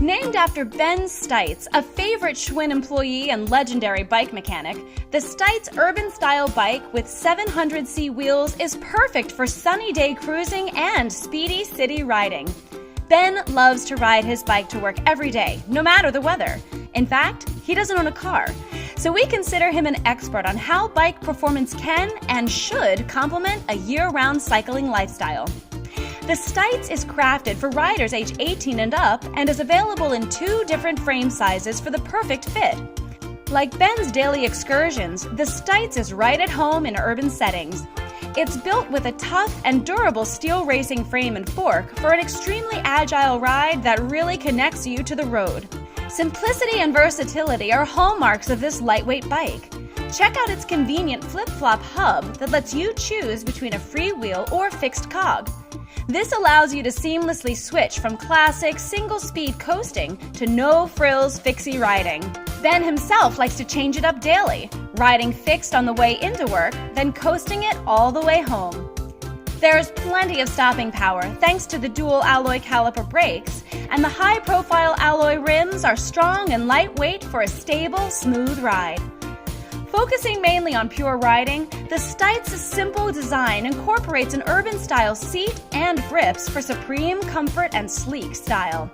Named after Ben Stites, a favorite Schwinn employee and legendary bike mechanic, the Stites urban-style bike with 700c wheels is perfect for sunny day cruising and speedy city riding. Ben loves to ride his bike to work every day, no matter the weather. In fact, he doesn't own a car, so we consider him an expert on how bike performance can and should complement a year-round cycling lifestyle. The Stites is crafted for riders age 18 and up and is available in 2 different frame sizes for the perfect fit. Like Ben's daily excursions, the Stites is right at home in urban settings. It's built with a tough and durable steel racing frame and fork for an extremely agile ride that really connects you to the road. Simplicity and versatility are hallmarks of this lightweight bike. Check out its convenient flip-flop hub that lets you choose between a freewheel or fixed cog. This allows you to seamlessly switch from classic single-speed coasting to no-frills fixie riding. Ben himself likes to change it up daily, riding fixed on the way into work, then coasting it all the way home. There's plenty of stopping power thanks to the dual alloy caliper brakes, and the high-profile alloy rims are strong and lightweight for a stable, smooth ride. Focusing mainly on pure riding, the Stites' simple design incorporates an urban-style seat and grips for supreme comfort and sleek style.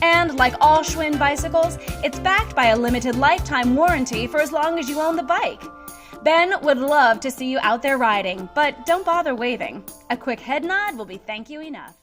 And like all Schwinn bicycles, it's backed by a limited lifetime warranty for as long as you own the bike. Ben would love to see you out there riding, but don't bother waving. A quick head nod will be thank you enough.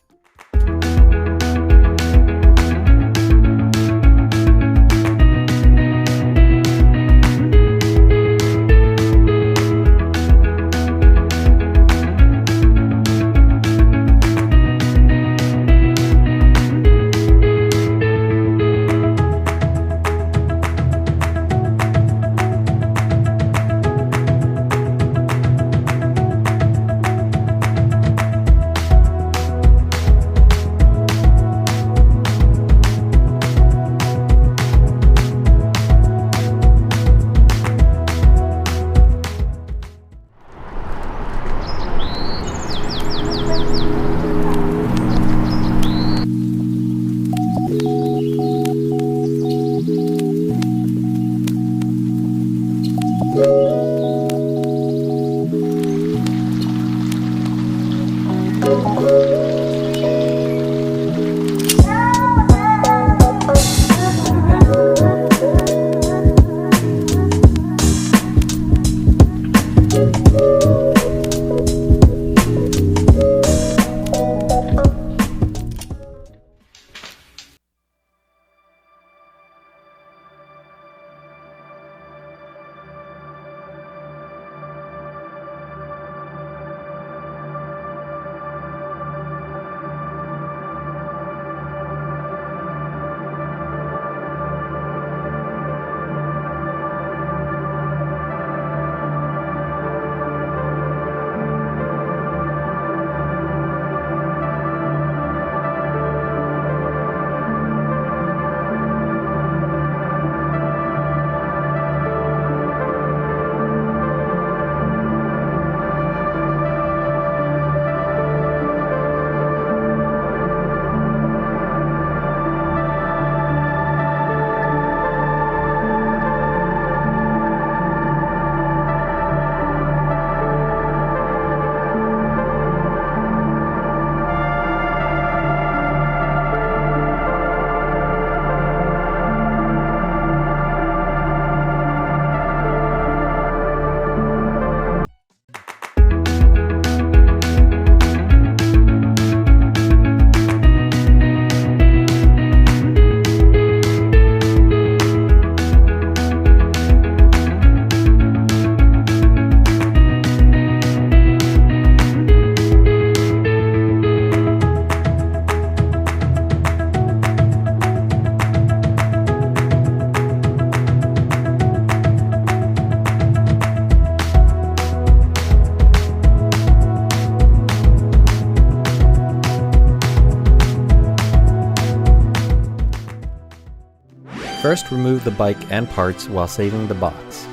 First, remove the bike and parts while saving the box.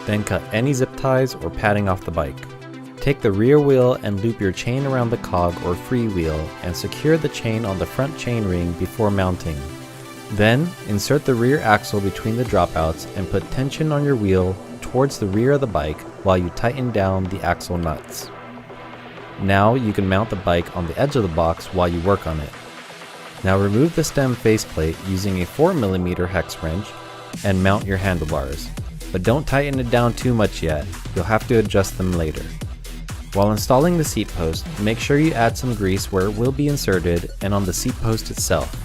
Then cut any zip ties or padding off the bike. Take the rear wheel and loop your chain around the cog or freewheel and secure the chain on the front chain ring before mounting. Then, insert the rear axle between the dropouts and put tension on your wheel towards the rear of the bike while you tighten down the axle nuts. Now you can mount the bike on the edge of the box while you work on it. Now remove the stem faceplate using a 4mm hex wrench and mount your handlebars, but don't tighten it down too much yet, you'll have to adjust them later. While installing the seat post, make sure you add some grease where it will be inserted and on the seat post itself.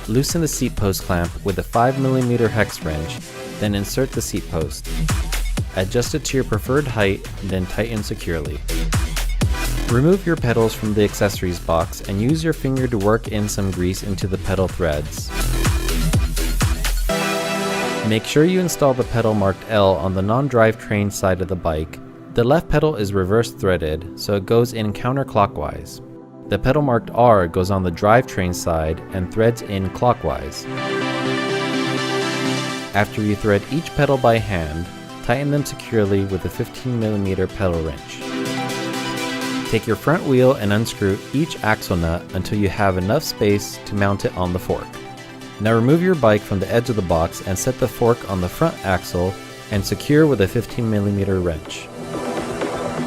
Loosen the seat post clamp with a 5mm hex wrench, then insert the seat post. Adjust it to your preferred height, then tighten securely. Remove your pedals from the accessories box and use your finger to work in some grease into the pedal threads. Make sure you install the pedal marked L on the non-drivetrain side of the bike. The left pedal is reverse threaded, so it goes in counterclockwise. The pedal marked R goes on the drivetrain side and threads in clockwise. After you thread each pedal by hand, tighten them securely with a 15mm pedal wrench. Take your front wheel and unscrew each axle nut until you have enough space to mount it on the fork. Now remove your bike from the edge of the box and set the fork on the front axle and secure with a 15mm wrench.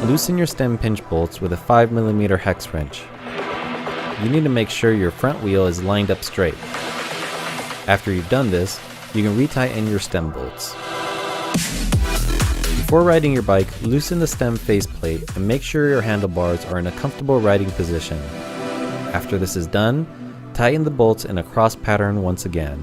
Loosen your stem pinch bolts with a 5mm hex wrench. You need to make sure your front wheel is lined up straight. After you've done this, you can retighten your stem bolts. Before riding your bike, loosen the stem faceplate and make sure your handlebars are in a comfortable riding position. After this is done, tighten the bolts in a cross pattern once again.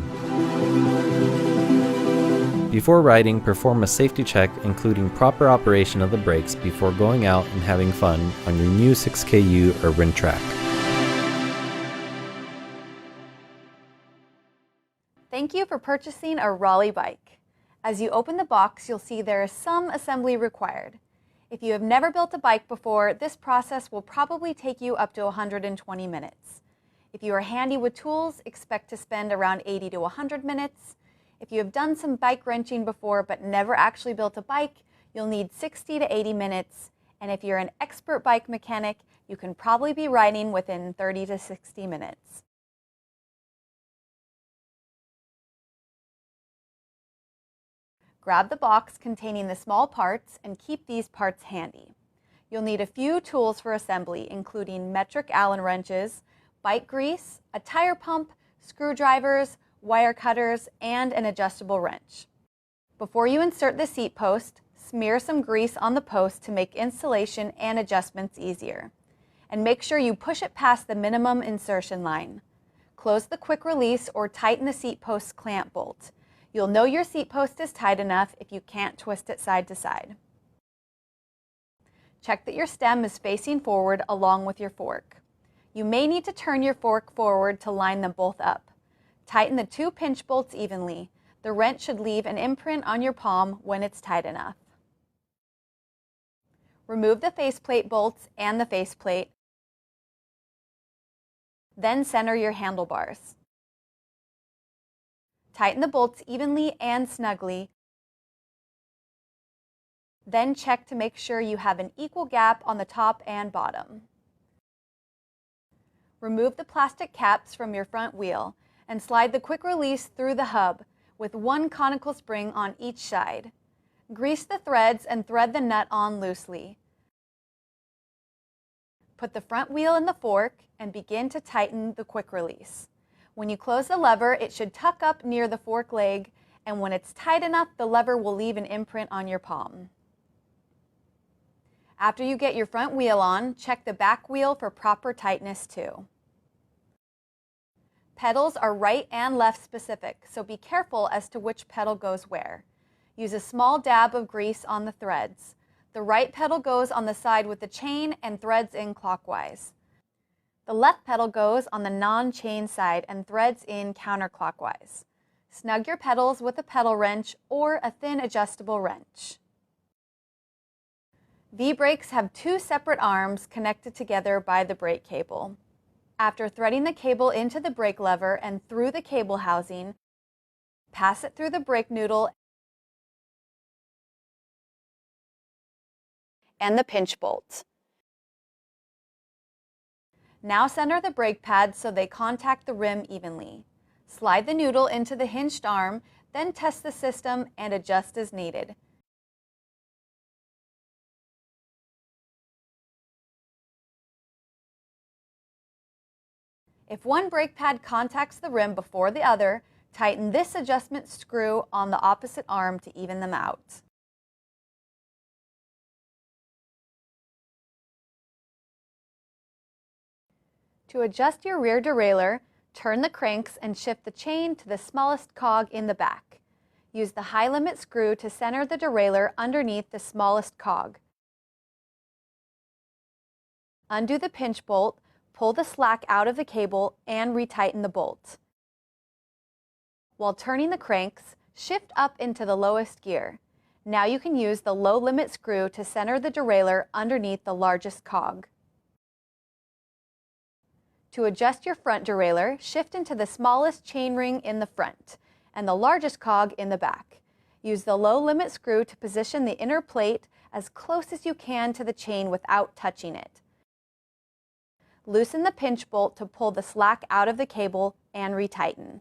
Before riding, perform a safety check including proper operation of the brakes before going out and having fun on your new 6KU urban track. Thank you for purchasing a Raleigh bike. As you open the box, you'll see there is some assembly required. If you have never built a bike before, this process will probably take you up to 120 minutes. If you are handy with tools, expect to spend around 80 to 100 minutes. If you have done some bike wrenching before but never actually built a bike, you'll need 60 to 80 minutes. And if you're an expert bike mechanic, you can probably be riding within 30 to 60 minutes. Grab the box containing the small parts and keep these parts handy. You'll need a few tools for assembly, including metric Allen wrenches, bike grease, a tire pump, screwdrivers, wire cutters, and an adjustable wrench. Before you insert the seat post, smear some grease on the post to make installation and adjustments easier. And make sure you push it past the minimum insertion line. Close the quick release or tighten the seat post clamp bolt. You'll know your seat post is tight enough if you can't twist it side to side. Check that your stem is facing forward along with your fork. You may need to turn your fork forward to line them both up. Tighten the two pinch bolts evenly. The wrench should leave an imprint on your palm when it's tight enough. Remove the faceplate bolts and the faceplate. Then center your handlebars. Tighten the bolts evenly and snugly. Then check to make sure you have an equal gap on the top and bottom. Remove the plastic caps from your front wheel and slide the quick release through the hub with one conical spring on each side. Grease the threads and thread the nut on loosely. Put the front wheel in the fork and begin to tighten the quick release. When you close the lever, it should tuck up near the fork leg, and when it's tight enough, the lever will leave an imprint on your palm. After you get your front wheel on, check the back wheel for proper tightness too. Pedals are right and left specific, so be careful as to which pedal goes where. Use a small dab of grease on the threads. The right pedal goes on the side with the chain and threads in clockwise. The left pedal goes on the non-chain side and threads in counterclockwise. Snug your pedals with a pedal wrench or a thin adjustable wrench. V-brakes have two separate arms connected together by the brake cable. After threading the cable into the brake lever and through the cable housing, pass it through the brake noodle and the pinch bolt. Now center the brake pads so they contact the rim evenly. Slide the noodle into the hinged arm, then test the system and adjust as needed. If one brake pad contacts the rim before the other, tighten this adjustment screw on the opposite arm to even them out. To adjust your rear derailleur, turn the cranks and shift the chain to the smallest cog in the back. Use the high limit screw to center the derailleur underneath the smallest cog. Undo the pinch bolt, pull the slack out of the cable, and retighten the bolt. While turning the cranks, shift up into the lowest gear. Now you can use the low limit screw to center the derailleur underneath the largest cog. To adjust your front derailleur, shift into the smallest chainring in the front and the largest cog in the back. Use the low limit screw to position the inner plate as close as you can to the chain without touching it. Loosen the pinch bolt to pull the slack out of the cable and retighten.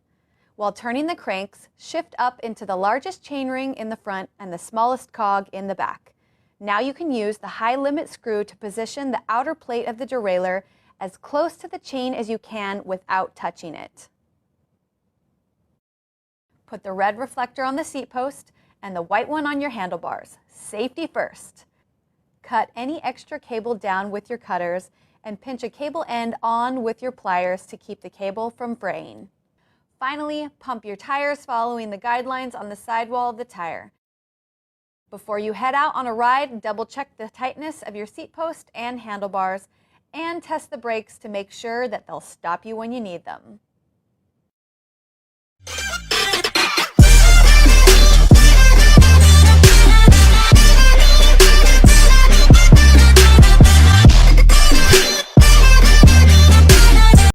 While turning the cranks, shift up into the largest chainring in the front and the smallest cog in the back. Now you can use the high limit screw to position the outer plate of the derailleur as close to the chain as you can without touching it. Put the red reflector on the seat post and the white one on your handlebars. Safety first. Cut any extra cable down with your cutters and pinch a cable end on with your pliers to keep the cable from fraying. Finally, pump your tires following the guidelines on the sidewall of the tire. Before you head out on a ride, double check the tightness of your seat post and handlebars and test the brakes to make sure that they'll stop you when you need them.